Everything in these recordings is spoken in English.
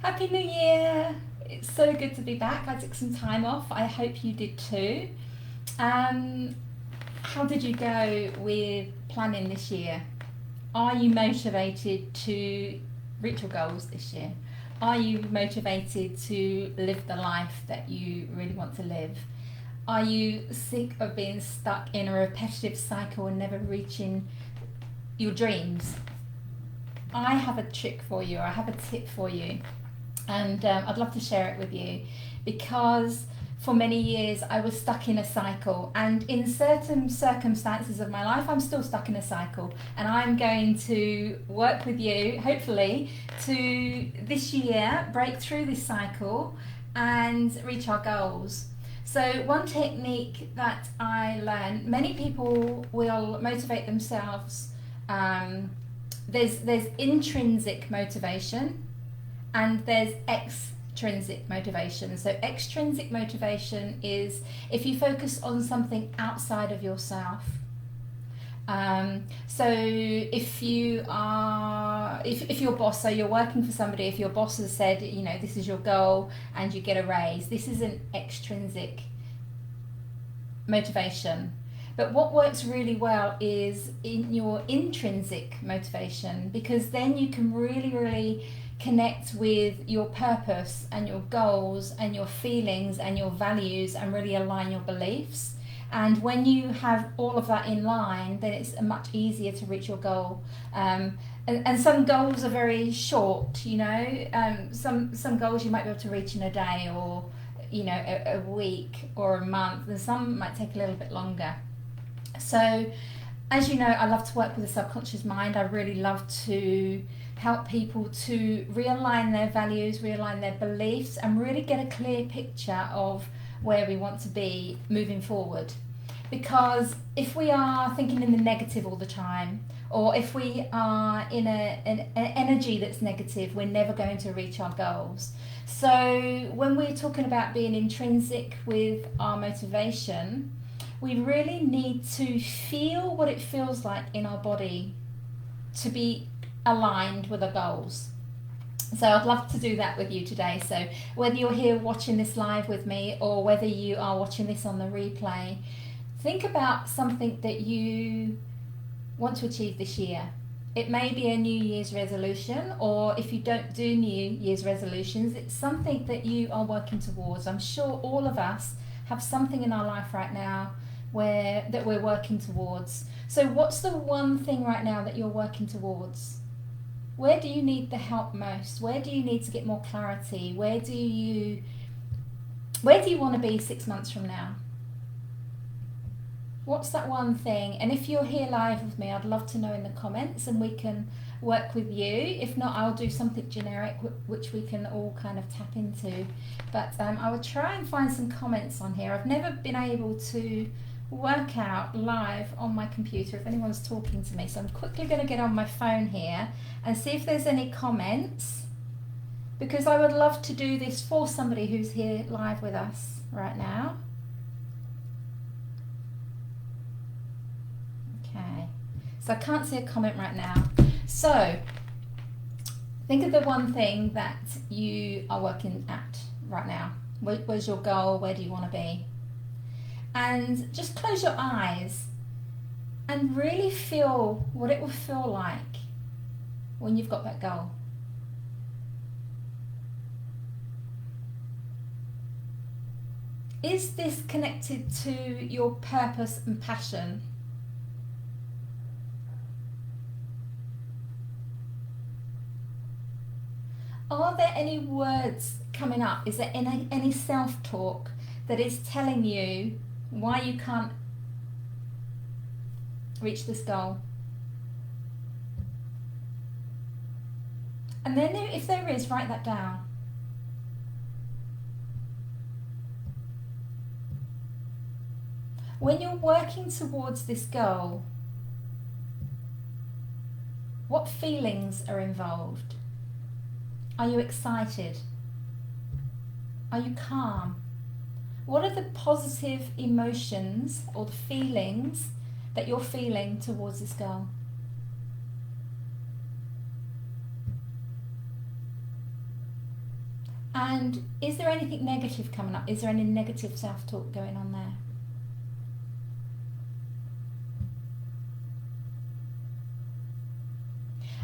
Happy New Year! It's so good to be back. I took some time off. I hope you did too. Um, how did you go with planning this year? Are you motivated to reach your goals this year? Are you motivated to live the life that you really want to live? Are you sick of being stuck in a repetitive cycle and never reaching your dreams? I have a trick for you, or I have a tip for you, and I'd love to share it with you because for many years I was stuck in a cycle, and in certain circumstances of my life I'm still stuck in a cycle, and I'm going to work with you hopefully to this year break through this cycle and reach our goals. So one technique that I learned, many people will motivate themselves. There's intrinsic motivation and there's extrinsic motivation. So extrinsic motivation is if you focus on something outside of yourself. So if you are, if your boss, so you're working for somebody, if your boss has said, you know, this is your goal and you get a raise, this is an extrinsic motivation. But what works really well is in your intrinsic motivation, because then you can really connect with your purpose and your goals and your feelings and your values and really align your beliefs. And when you have all of that in line, then it's much easier to reach your goal. And some goals are very short, you know. Some goals you might be able to reach in a day, or you know, a week or a month, and some might take a little bit longer. So, as you know, I love to work with the subconscious mind. I really love to help people to realign their values, realign their beliefs, and really get a clear picture of where we want to be moving forward. Because if we are thinking in the negative all the time, or if we are in an energy that's negative, we're never going to reach our goals. So when we're talking about being intrinsic with our motivation, we really need to feel what it feels like in our body to be aligned with our goals. So I'd love to do that with you today. So whether you're here watching this live with me or whether you are watching this on the replay, think about something that you want to achieve this year. It may be a New Year's resolution, or if you don't do New Year's resolutions, it's something that you are working towards. I'm sure all of us have something in our life right now that we're working towards. So what's the one thing right now that you're working towards? Where do you need the help most? Where do you need to get more clarity? Where do you want to be 6 months from now? What's that one thing? And if you're here live with me, I'd love to know in the comments and we can work with you. If not, I'll do something generic which we can all kind of tap into. But I will try and find some comments on here. I've never been able to work out live on my computer if anyone's talking to me, so I'm quickly going to get on my phone here and see if there's any comments, because I would love to do this for somebody who's here live with us right now. Okay, so I can't see a comment right now. So think of the one thing that you are working at right now. Where's your goal? Where do you want to be? And just close your eyes and really feel what it will feel like when you've got that goal. Is this connected to your purpose and passion? Are there any words coming up? Is there any self-talk that is telling you why you can't reach this goal? And then if there is, write that down. When you're working towards this goal, what feelings are involved? Are you excited? Are you calm? What are the positive emotions or the feelings that you're feeling towards this goal? And is there anything negative coming up? Is there any negative self-talk going on there?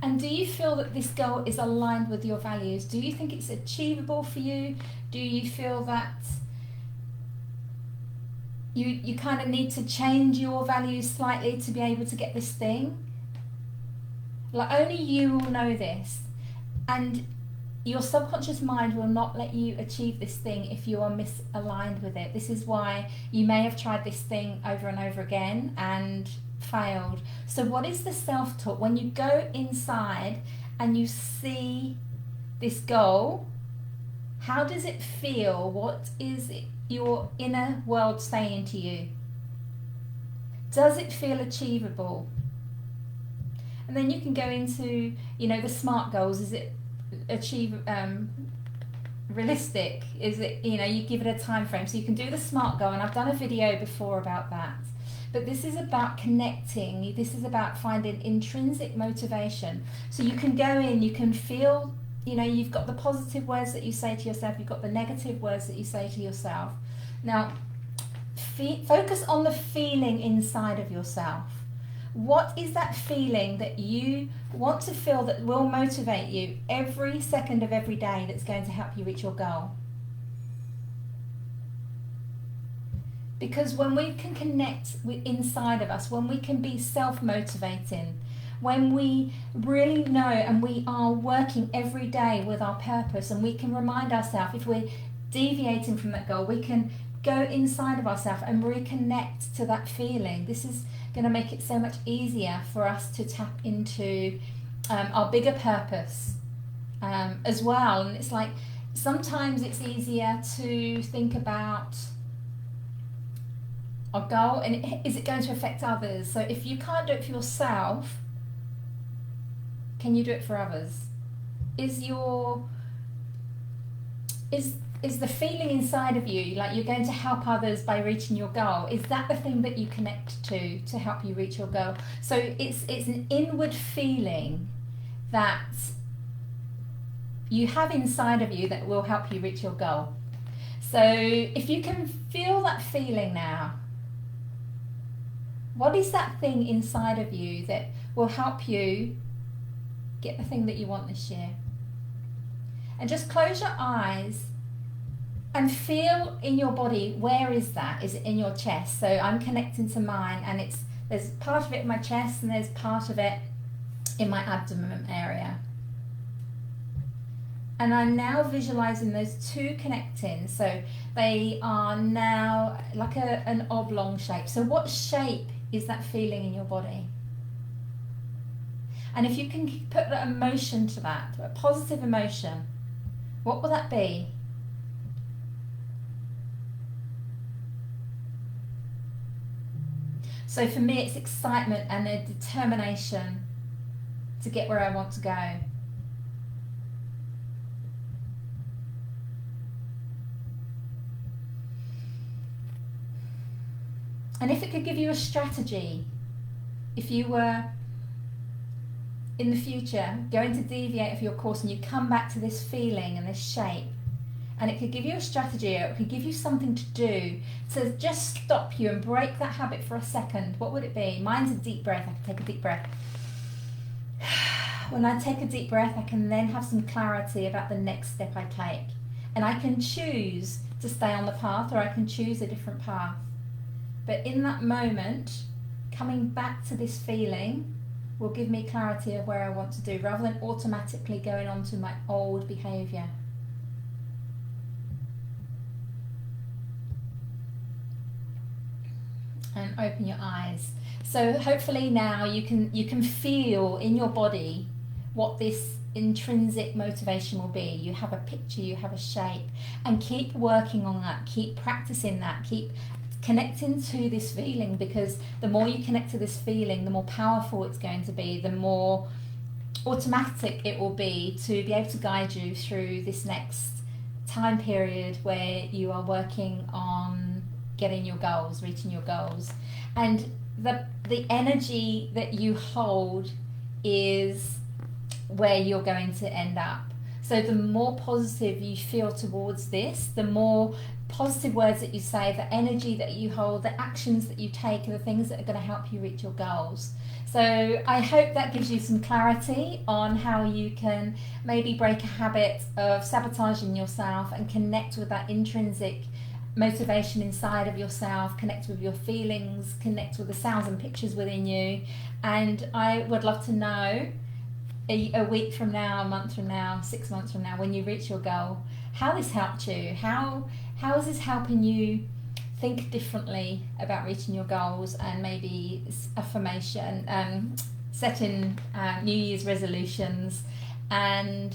And do you feel that this goal is aligned with your values? Do you think it's achievable for you? Do you feel that you kind of need to change your values slightly to be able to get this thing? Like, only you will know this. And your subconscious mind will not let you achieve this thing if you are misaligned with it. This is why you may have tried this thing over and over again and failed. So what is the self-talk? When you go inside and you see this goal, how does it feel? What is your inner world saying to you? Does it feel achievable? And then you can go into, the SMART goals. Is it realistic? Is it, you give it a time frame? So you can do the SMART goal, and I've done a video before about that. But this is about connecting. This is about finding intrinsic motivation. So you can go in, you can feel, you've got the positive words that you say to yourself, you've got the negative words that you say to yourself. Now, focus on the feeling inside of yourself. What is that feeling that you want to feel that will motivate you every second of every day, that's going to help you reach your goal? Because when we can connect with inside of us, when we can be self-motivating, when we really know and we are working every day with our purpose, and we can remind ourselves if we're deviating from that goal, we can go inside of ourselves and reconnect to that feeling. This is going to make it so much easier for us to tap into our bigger purpose as well. And it's like, sometimes it's easier to think about our goal and is it going to affect others? So if you can't do it for yourself, can you do it for others? Is the feeling inside of you like you're going to help others by reaching your goal? Is that the thing that you connect to help you reach your goal? So it's an inward feeling that you have inside of you that will help you reach your goal. So if you can feel that feeling now, what is that thing inside of you that will help you get the thing that you want this year? And just close your eyes and feel in your body, where is that? Is it in your chest? So I'm connecting to mine, and there's part of it in my chest and there's part of it in my abdomen area. And I'm now visualizing those two connecting. So they are now like an oblong shape. So what shape is that feeling in your body? And if you can put an emotion to that, a positive emotion, what will that be? So for me, it's excitement and a determination to get where I want to go. And if it could give you a strategy, if you were in the future going to deviate of your course and you come back to this feeling and this shape, and it could give you a strategy, or it could give you something to do to just stop you and break that habit for a second, what would it be? Mine's a deep breath. I can take a deep breath. When I take a deep breath, I can then have some clarity about the next step I take. And I can choose to stay on the path, or I can choose a different path. But in that moment, coming back to this feeling will give me clarity of where I want to do, rather than automatically going on to my old behaviour. And open your eyes. So hopefully now you can feel in your body what this intrinsic motivation will be. You have a picture, you have a shape, and keep working on that, keep practicing that, keep connecting to this feeling, because the more you connect to this feeling, the more powerful it's going to be, the more automatic it will be to be able to guide you through this next time period where you are working on getting your goals, reaching your goals. And the energy that you hold is where you're going to end up. So the more positive you feel towards this, the more positive words that you say, the energy that you hold, the actions that you take are the things that are going to help you reach your goals. So I hope that gives you some clarity on how you can maybe break a habit of sabotaging yourself and connect with that intrinsic motivation inside of yourself, connect with your feelings, connect with the sounds and pictures within you. And I would love to know a week from now, a month from now, 6 months from now, when you reach your goal, how this helped you. How is this helping you think differently about reaching your goals, and maybe affirmation, setting New Year's resolutions, and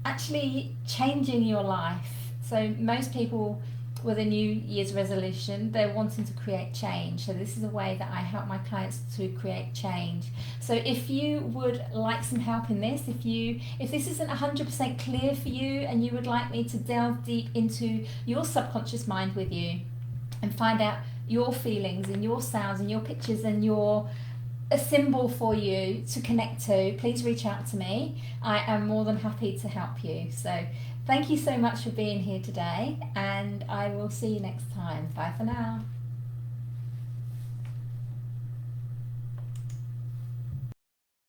actually changing your life. So most people with a New Year's resolution, they're wanting to create change. So this is a way that I help my clients to create change. So if you would like some help in this, if this isn't 100% clear for you and you would like me to delve deep into your subconscious mind with you and find out your feelings and your sounds and your pictures and a symbol for you to connect to, please reach out to me. I am more than happy to help you. So thank you so much for being here today, and I will see you next time. Bye for now.